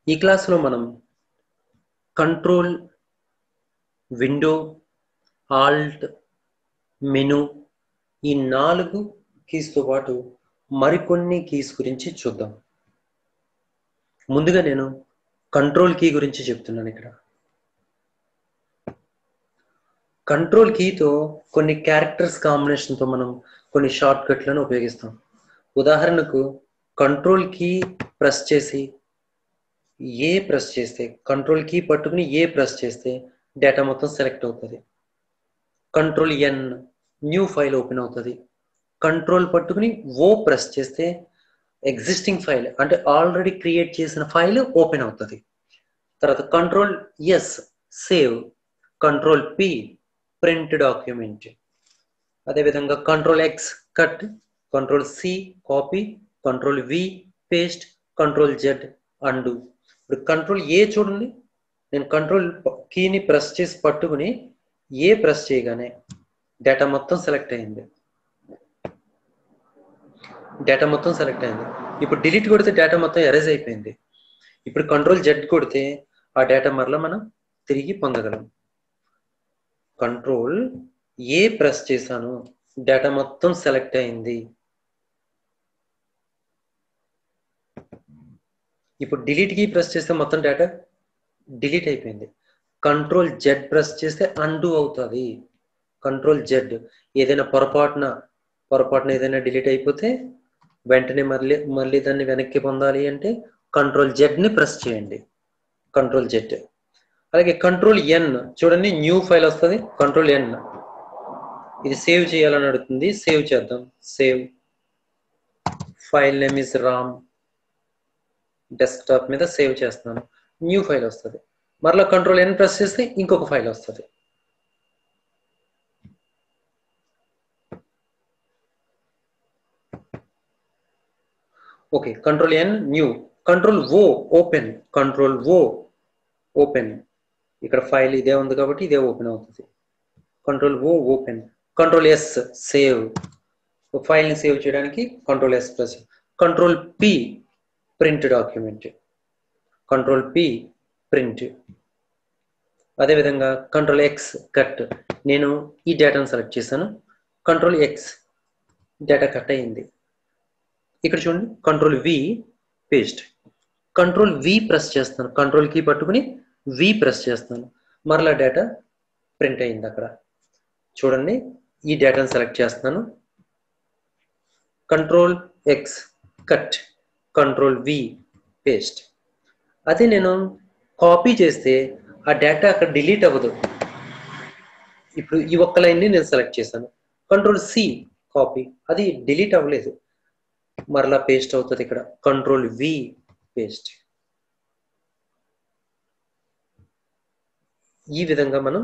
ఈ క్లాస్లో మనం కంట్రోల్, విండో, ఆల్ట్, మెను ఈ 4 కీస్తో పాటు మరికొన్ని కీస్ గురించి చూద్దాం. ముందుగా నేను కంట్రోల్ కీ గురించి చెప్తున్నాను. ఇక్కడ కంట్రోల్ కీతో కొన్ని క్యారెక్టర్స్ కాంబినేషన్తో మనం కొన్ని షార్ట్ కట్లను ఉపయోగిస్తాం. ఉదాహరణకు కంట్రోల్ కీ ప్రెస్ చేసి ఏ ప్రెస్ చేస్తే, కంట్రోల్ కీ పట్టుకుని ఏ ప్రెస్ చేస్తే డేటా మొత్తం సెలెక్ట్ అవుతుంది. Control N new file open అవుతుంది. కంట్రోల్ పట్టుకుని ఓ ప్రెస్ చేస్తే ఎగ్జిస్టింగ్ ఫైల్ అంటే ఆల్రెడీ క్రియేట్ చేసిన ఫైల్ ఓపెన్ అవుతుంది. తర్వాత control S save, control P print document, అదేవిధంగా control X cut, control C copy, control V paste, control Z undo. ఇప్పుడు control A చూడండి, నేను కంట్రోల్ కీని ప్రెస్ చేసి పట్టుకుని ఏ ప్రెస్ చేయగానే డేటా మొత్తం సెలెక్ట్ అయింది. ఇప్పుడు డిలీట్ కొడితే డేటా మొత్తం ఎరేజ్ అయిపోయింది. ఇప్పుడు కంట్రోల్ జెడ్ కొడితే ఆ డేటా మరలా మనం తిరిగి పొందగలం. కంట్రోల్ ఏ ప్రెస్ చేశాను, డేటా మొత్తం సెలెక్ట్ అయింది. ఇప్పుడు డిలీట్ కీ ప్రెస్ చేస్తే మొత్తం డేటా డిలీట్ అయిపోయింది. కంట్రోల్ జెడ్ ప్రెస్ చేస్తే అండు అవుతుంది. కంట్రోల్ జెడ్ ఏదైనా పొరపాటున ఏదైనా డిలీట్ అయిపోతే వెంటనే మళ్ళీ దాన్ని వెనక్కి పొందాలి అంటే కంట్రోల్ జెడ్ని ప్రెస్ చేయండి. Control Z. అలాగే కంట్రోల్ ఎన్ చూడండి, న్యూ ఫైల్ వస్తుంది. కంట్రోల్ ఎన్ ఇది సేవ్ చేయాలని అడుగుతుంది, సేవ్ చేద్దాం. Save file name is Ram, desktop మీద సేవ్ చేస్తున్నాను. న్యూ ఫైల్ వస్తుంది. మరలా కంట్రోల్ ఎన్ ప్రెస్ చేస్తే ఇంకొక ఫైల్ వస్తుంది. Okay, control N new, control O open, control O open, ఇక్కడ ఫైల్ ఇదే ఉంది కాబట్టి ఇదే ఓపెన్ అవుతుంది. Control O open, control S save, ఫైల్ని సేవ్ చేయడానికి control yes press, control P print document, control P print. అదేవిధంగా కంట్రోల్ ఎక్స్ కట్, నేను ఈ డేటాను సెలెక్ట్ చేశాను. కంట్రోల్ ఎక్స్ డేటా కట్ అయింది. ఇక్కడ చూడండి, control V paste, control V press చేస్తాను. కంట్రోల్ కీ పట్టుకుని వి ప్రెస్ చేస్తాను, మరలా డేటా ప్రింట్ అయింది. అక్కడ చూడండి, ఈ డేటాను సెలెక్ట్ చేస్తున్నాను. Control X cut, control V paste. అదే నేను కాపీ చేస్తే ఆ డేటా అక్కడ డిలీట్ అవ్వదు. ఇప్పుడు ఈ ఒక్క లైన్ని నేను సెలెక్ట్ చేశాను. కంట్రోల్ సి కాపీ, అది డిలీట్ అవ్వలేదు, మరలా పేస్ట్ అవుతుంది. ఇక్కడ కంట్రోల్ వి పేస్ట్. ఈ విధంగా మనం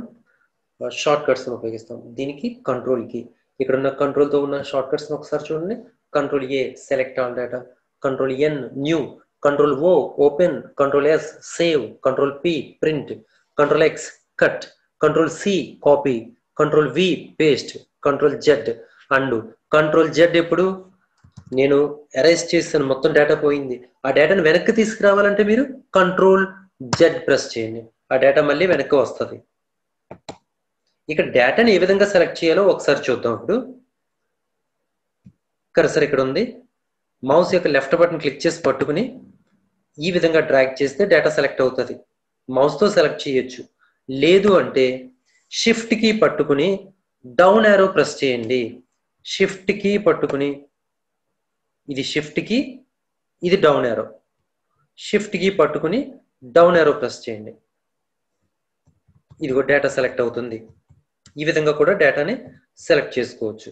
షార్ట్ కట్స్ ఉపయోగిస్తాం. దీనికి కంట్రోల్ కి ఇక్కడ ఉన్న కంట్రోల్తో ఉన్న షార్ట్ కట్స్ ఒకసారి చూడండి. Control A select all data, control N new, control O open, control S save, control P print, control X cut, control C copy, control V paste, control Z undo. Control Z ఎప్పుడు నేను erase చేస్తాను, మొత్తం data పోయింది. ఆ డేటాను వెనక్కి తీసుకురావాలంటే మీరు కంట్రోల్ జెడ్ ప్రెస్ చేయండి, ఆ డేటా మళ్ళీ వెనక్కి వస్తుంది. ఇక్కడ డేటాని ఏ విధంగా సెలెక్ట్ చేయాలో ఒకసారి చూద్దాం. ఇప్పుడు కర్సర్ ఇక్కడ ఉంది, మౌస్ యొక్క లెఫ్ట్ బటన్ క్లిక్ చేసి పట్టుకుని ఈ విధంగా డ్రాగ్ చేస్తే డేటా సెలెక్ట్ అవుతుంది. మౌస్తో సెలెక్ట్ చేయొచ్చు. లేదు అంటే షిఫ్ట్ కీ పట్టుకుని డౌన్ యారో ప్రెస్ చేయండి. షిఫ్ట్ కీ పట్టుకుని, ఇది షిఫ్ట్ కీ, ఇది డౌన్ యారో. షిఫ్ట్ కీ పట్టుకుని డౌన్ యారో ప్రెస్ చేయండి, ఇదిగో డేటా సెలెక్ట్ అవుతుంది. ఈ విధంగా కూడా డేటాని సెలెక్ట్ చేసుకోవచ్చు.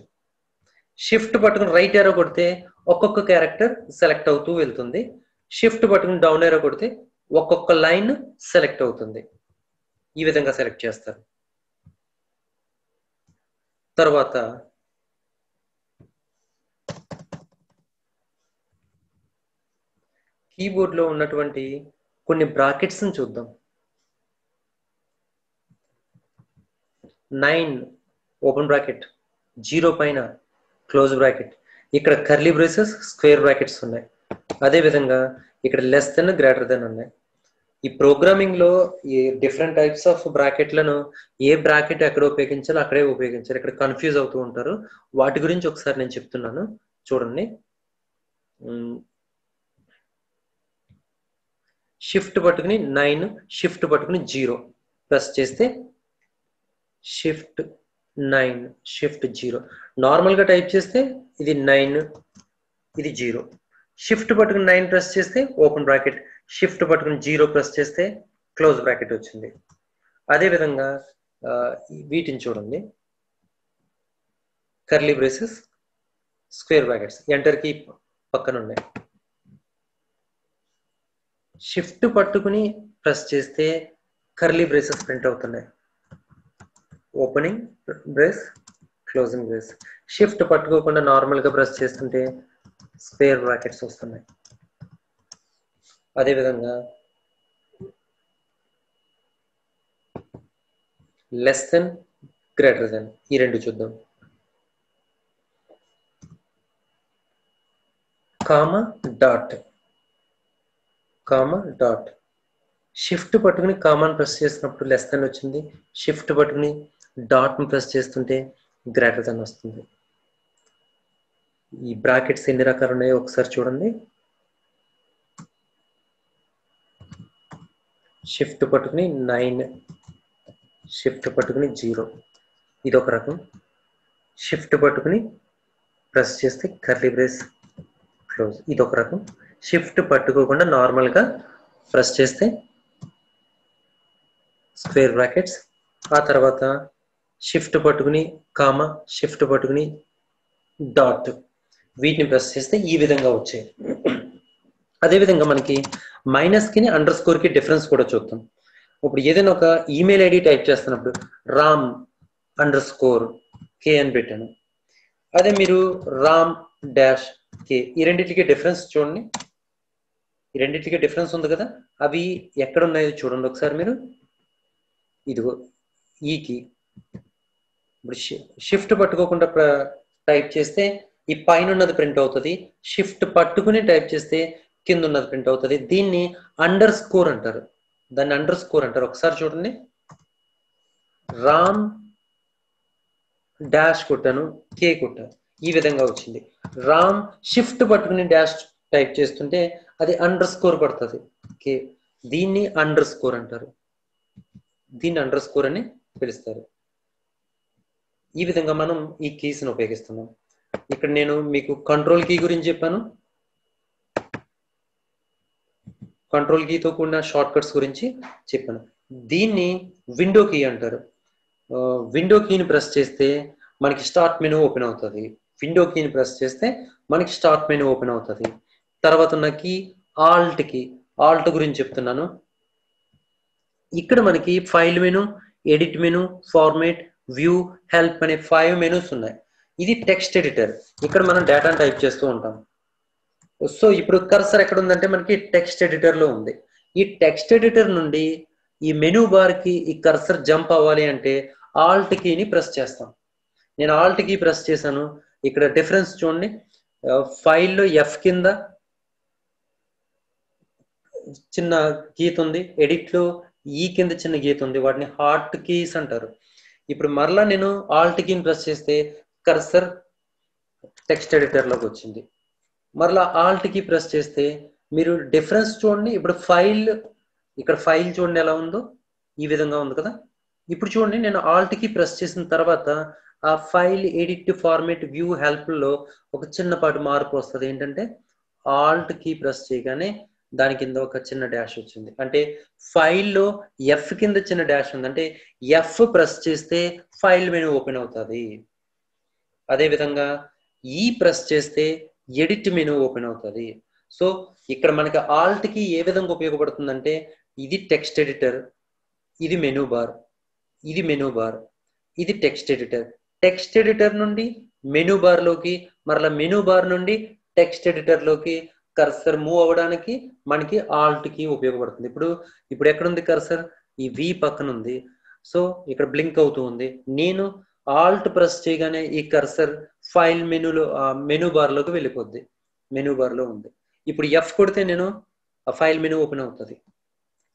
షిఫ్ట్ పట్టుకుని రైట్ యారో కొడితే ఒక్కొక్క క్యారెక్టర్ సెలెక్ట్ అవుతూ వెళ్తుంది. షిఫ్ట్ పట్టుకుని డౌన్ యారో కొడితే ఒక్కొక్క లైన్ సెలెక్ట్ అవుతుంది. ఈ విధంగా సెలెక్ట్ చేస్తారు. తర్వాత కీబోర్డ్లో ఉన్నటువంటి కొన్ని బ్రాకెట్స్ని చూద్దాం. 9 ఓపెన్ బ్రాకెట్, 0 పైన క్లోజ్ బ్రాకెట్, ఇక్కడ కర్లీ బ్రేసెస్ స్క్వేర్ బ్రాకెట్స్ ఉన్నాయి. అదేవిధంగా ఇక్కడ లెస్ దెన్ గ్రేటర్ దెన్ ఉన్నాయి. ఈ ప్రోగ్రామింగ్ లో ఈ డిఫరెంట్ టైప్స్ ఆఫ్ బ్రాకెట్లను ఏ బ్రాకెట్ ఎక్కడ ఉపయోగించాలో అక్కడే ఉపయోగించాలి. ఇక్కడ కన్ఫ్యూజ్ అవుతూ ఉంటారు. వాటి గురించి ఒకసారి నేను చెప్తున్నాను చూడండి. షిఫ్ట్ పట్టుకుని 9, షిఫ్ట్ పట్టుకుని 0 ప్రెస్ చేస్తే షిఫ్ట్ 9, షిఫ్ట్ 0. నార్మల్ గా టైప్ చేస్తే ఇది 9, ఇది 0. షిఫ్ట్ పట్టుకుని 9 ప్రెస్ చేస్తే ఓపెన్ బ్రాకెట్, షిఫ్ట్ పట్టుకుని 0 ప్రెస్ చేస్తే క్లోజ్ బ్రాకెట్ వచ్చింది. అదే విధంగా వీటిని చూడండి, curly braces, square brackets, enter key పక్కన ఉన్నాయి. షిఫ్ట్ పట్టుకుని ప్రెస్ చేస్తే కర్లీ బ్రేసెస్ ప్రింట్ అవుతున్నాయి, opening brace, closing brace. Shift పట్టుకోకుండా నార్మల్ గా ప్రెస్ చేస్తుంటే స్క్వేర్ బ్రాకెట్స్ వస్తున్నాయి. అదేవిధంగా లెస్ దెన్, గ్రేటర్ దెన్, ఈ రెండు చూద్దాం. Comma dot, comma dot. Shift పట్టుకుని కామాను ప్రెస్ చేసినప్పుడు లెస్ దెన్ వచ్చింది, షిఫ్ట్ పట్టుకుని డాట్ ని ప్రెస్ చేస్తుంటే గ్రేటర్ దెన్ వస్తుంది. ఈ బ్రాకెట్స్ ఎన్ని రకాలు ఉన్నాయో ఒకసారి చూడండి. షిఫ్ట్ పట్టుకుని 9, షిఫ్ట్ పట్టుకుని 0, ఇది ఒక రకం. షిఫ్ట్ పట్టుకుని ప్రెస్ చేస్తే కర్లీ బ్రేస్, క్లోజ్, ఇది ఒక రకం. షిఫ్ట్ పట్టుకోకుండా నార్మల్ గా ప్రెస్ చేస్తే స్క్వేర్ బ్రాకెట్స్. ఆ తర్వాత షిఫ్ట్ పట్టుకుని కామా, షిఫ్ట్ పట్టుకుని డాట్, వీటిని ప్రెస్ చేస్తే ఈ విధంగా వచ్చాయి. అదేవిధంగా మనకి మైనస్ కి అండర్ స్కోర్ కి డిఫరెన్స్ కూడా చూద్దాం. ఇప్పుడు ఏదైనా ఒక ఈమెయిల్ ఐడి టైప్ చేస్తున్నప్పుడు రామ్ అండర్ స్కోర్ కే అని పెట్టాను. అదే మీరు రామ్ డాష్ కే, ఈ రెండింటికి డిఫరెన్స్ చూడండి. ఈ రెండింటికి డిఫరెన్స్ ఉంది కదా, అవి ఎక్కడ ఉన్నాయో చూడండి ఒకసారి మీరు. ఇదిగో ఈకి ఇప్పుడు షిఫ్ట్ పట్టుకోకుండా టైప్ చేస్తే ఈ పైన ఉన్నది ప్రింట్ అవుతుంది, షిఫ్ట్ పట్టుకుని టైప్ చేస్తే కింద ఉన్నది ప్రింట్ అవుతుంది. దీన్ని అండర్ స్కోర్ అంటారు, దాన్ని అండర్ స్కోర్ అంటారు. ఒకసారి చూడండి, రామ్ డాష్ కొట్టాను, కే కొట్టాను, ఈ విధంగా వచ్చింది. రామ్ షిఫ్ట్ పట్టుకుని డాష్ టైప్ చేస్తుంటే అది అండర్ స్కోర్ పడుతుంది, కే. దీన్ని అండర్ స్కోర్ అంటారు, దీన్ని అండర్ స్కోర్ అని పిలుస్తారు. ఈ విధంగా మనం ఈ కీస్ ని ఉపయోగిస్తున్నాం. ఇక్కడ నేను మీకు కంట్రోల్ కీ గురించి చెప్పాను, కంట్రోల్ కీతో కూడిన షార్ట్ కట్స్ గురించి చెప్పాను. దీన్ని విండో కీ అంటారు. విండో కీని ప్రెస్ చేస్తే మనకి స్టార్ట్ మెనూ ఓపెన్ అవుతుంది. విండో కీని ప్రెస్ చేస్తే మనకి స్టార్ట్ మెనూ ఓపెన్ అవుతుంది. తర్వాత ఉన్న కీ ఆల్ట్ కీ, ఆల్ట్ గురించి చెప్తున్నాను. ఇక్కడ మనకి file menu, edit menu, format, view, help అనే 5 మెనూస్ ఉన్నాయి. ఇది టెక్స్ట్ ఎడిటర్, ఇక్కడ మనం డేటాను టైప్ చేస్తూ ఉంటాం. సో ఇప్పుడు కర్సర్ ఎక్కడ ఉందంటే మనకి టెక్స్ట్ ఎడిటర్ లో ఉంది. ఈ టెక్స్ట్ ఎడిటర్ నుండి ఈ మెనూ బార్ కి ఈ కర్సర్ జంప్ అవ్వాలి అంటే ఆల్ట్ కీని ప్రెస్ చేస్తాం. నేను ఆల్ట్ కీ ప్రెస్ చేశాను. ఇక్కడ డిఫరెన్స్ చూడండి, ఫైల్లో ఎఫ్ కింద చిన్న గీత ఉంది, ఎడిట్ లో ఈ కింద చిన్న గీత ఉంది, వాటిని హార్ట్ కీస్ అంటారు. ఇప్పుడు మరలా నేను ఆల్ట్ కీని ప్రెస్ చేస్తే కర్సర్ టెక్స్ట్ ఎడిటర్ లోకి వచ్చింది. మరలా ఆల్ట్ కీ ప్రెస్ చేస్తే మీరు డిఫరెన్స్ చూడండి. ఇప్పుడు ఫైల్, ఇక్కడ ఫైల్ చూడండి ఎలా ఉందో, ఈ విధంగా ఉంది కదా. ఇప్పుడు చూడండి, నేను ఆల్ట్ కీ ప్రెస్ చేసిన తర్వాత ఆ file, edit, format, view, help లో ఒక చిన్నపాటి మార్పు వస్తుంది. ఏంటంటే ఆల్ట్ కీ ప్రెస్ చేయగానే దాని కింద ఒక చిన్న డాష్ వచ్చింది. అంటే ఫైల్లో ఎఫ్ కింద చిన్న డాష్ ఉంది, అంటే ఎఫ్ ప్రెస్ చేస్తే ఫైల్ మెనూ ఓపెన్ అవుతుంది. అదేవిధంగా ఈ ప్రెస్ చేస్తే ఎడిట్ మెనూ ఓపెన్ అవుతుంది. సో ఇక్కడ మనకి ఆల్ట్ కి ఏ విధంగా ఉపయోగపడుతుందంటే, ఇది టెక్స్ట్ ఎడిటర్, ఇది మెనూ బార్, ఇది మెనూ బార్, ఇది టెక్స్ట్ ఎడిటర్. టెక్స్ట్ ఎడిటర్ నుండి మెనూ బార్ లోకి, మరలా మెనూ బార్ నుండి టెక్స్ట్ ఎడిటర్ లోకి కర్సర్ మూవ్ అవ్వడానికి మనకి ఆల్ట్ కి ఉపయోగపడుతుంది. ఇప్పుడు ఎక్కడ ఉంది కర్సర్? ఈ వి పక్కన ఉంది. సో ఇక్కడ బ్లింక్ అవుతూ ఉంది. నేను ఆల్ట్ ప్రెస్ చేయగానే ఈ కర్సర్ ఫైల్ మెనూలో మెనూ బార్ లోకి వెళ్ళిపోద్ది, మెనూ బార్ లో ఉంది. ఇప్పుడు ఎఫ్ కొడితే నేను ఆ ఫైల్ మెనూ ఓపెన్ అవుతుంది.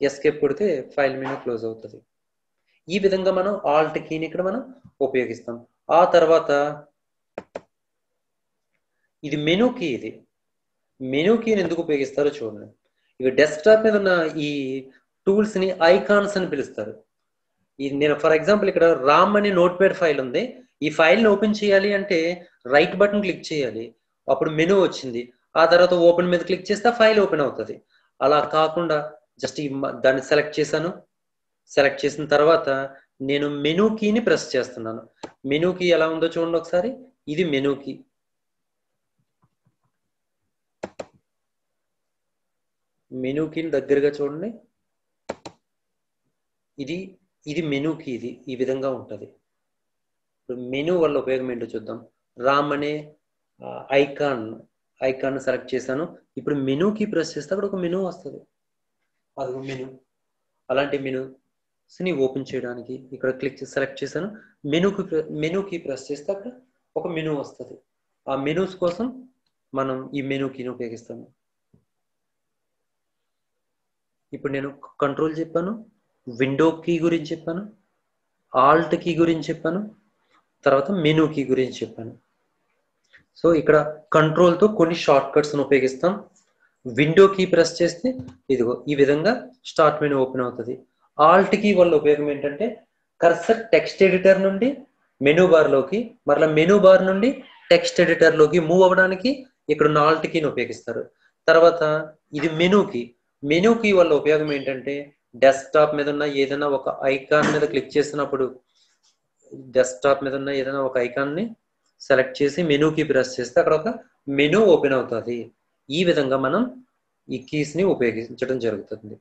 ఎస్కేప్ కొడితే ఫైల్ మెనూ క్లోజ్ అవుతుంది. ఈ విధంగా మనం ఆల్ట్ కీని ఇక్కడ మనం ఉపయోగిస్తాం. ఆ తర్వాత ఇది మెనూ కీ. ఇది మెనూ కీని ఎందుకు ఉపయోగిస్తారో చూడండి. ఇవి డెస్క్టాప్ మీద ఉన్న ఈ టూల్స్ ని ఐకాన్స్ అని పిలుస్తారు. నేను ఫర్ ఎగ్జాంపుల్ ఇక్కడ రామ్ అని నోట్ప్యాడ్ ఫైల్ ఉంది. ఈ ఫైల్ ని ఓపెన్ చేయాలి అంటే రైట్ బటన్ క్లిక్ చేయాలి, అప్పుడు మెనూ వచ్చింది. ఆ తర్వాత ఓపెన్ మీద క్లిక్ చేస్తే ఫైల్ ఓపెన్ అవుతుంది. అలా కాకుండా జస్ట్ దాన్ని సెలెక్ట్ చేశాను. సెలెక్ట్ చేసిన తర్వాత నేను మెనూ కీని ప్రెస్ చేస్తున్నాను. మెనూ కీ ఎలా ఉందో చూడండి ఒకసారి. ఇది మెనూ కీ. మెనూ కీని దగ్గరగా చూడండి. ఇది మెనూ కీ. ఇది ఈ విధంగా ఉంటుంది. ఇప్పుడు మెనూ వల్ల ఉపయోగం ఏంటో చూద్దాం. రామ్ అనే ఐకాన్ సెలెక్ట్ చేశాను. ఇప్పుడు మెనూ కీ ప్రెస్ చేస్తే అక్కడ ఒక మెనూ వస్తుంది. అది మెనూ. అలాంటి మెనూస్ని ఓపెన్ చేయడానికి ఇక్కడ సెలెక్ట్ చేశాను. మెనూ కీ ప్రెస్ చేస్తే అక్కడ ఒక మెనూ వస్తుంది. ఆ మెనూస్ కోసం మనం ఈ మెనూ కీని ఉపయోగిస్తాము. ఇప్పుడు నేను కంట్రోల్ చెప్పాను, విండో కీ గురించి చెప్పాను, ఆల్ట్ కీ గురించి చెప్పాను, తర్వాత మెనూ కీ గురించి చెప్పాను. సో ఇక్కడ కంట్రోల్తో కొన్ని షార్ట్ కట్స్ను ఉపయోగిస్తాం. విండో కీ ప్రెస్ చేస్తే ఇదిగో ఈ విధంగా స్టార్ట్ మెనూ ఓపెన్ అవుతుంది. ఆల్ట్ కీ వల్ల ఉపయోగం ఏంటంటే కర్సర్ టెక్స్ట్ ఎడిటర్ నుండి మెనూ బార్లోకి, మరలా మెనూ బార్ నుండి టెక్స్ట్ ఎడిటర్లోకి మూవ్ అవ్వడానికి ఇక్కడ ఉన్న ఆల్ట్ కీని ఉపయోగిస్తారు. తర్వాత ఇది మెనూ కీ. మెనూ కీ వల్ల ఉపయోగం ఏంటంటే డెస్క్టాప్ మీద ఉన్న ఏదైనా ఒక ఐకాన్ మీద క్లిక్ చేసినప్పుడు డెస్క్టాప్ మీద ఉన్న ఏదైనా ఒక ఐకాన్ని సెలెక్ట్ చేసి మెనూ కీ ప్రెస్ చేస్తే అక్కడ ఒక మెనూ ఓపెన్ అవుతుంది. ఈ విధంగా మనం ఈ కీస్ని ఉపయోగించడం జరుగుతుంది.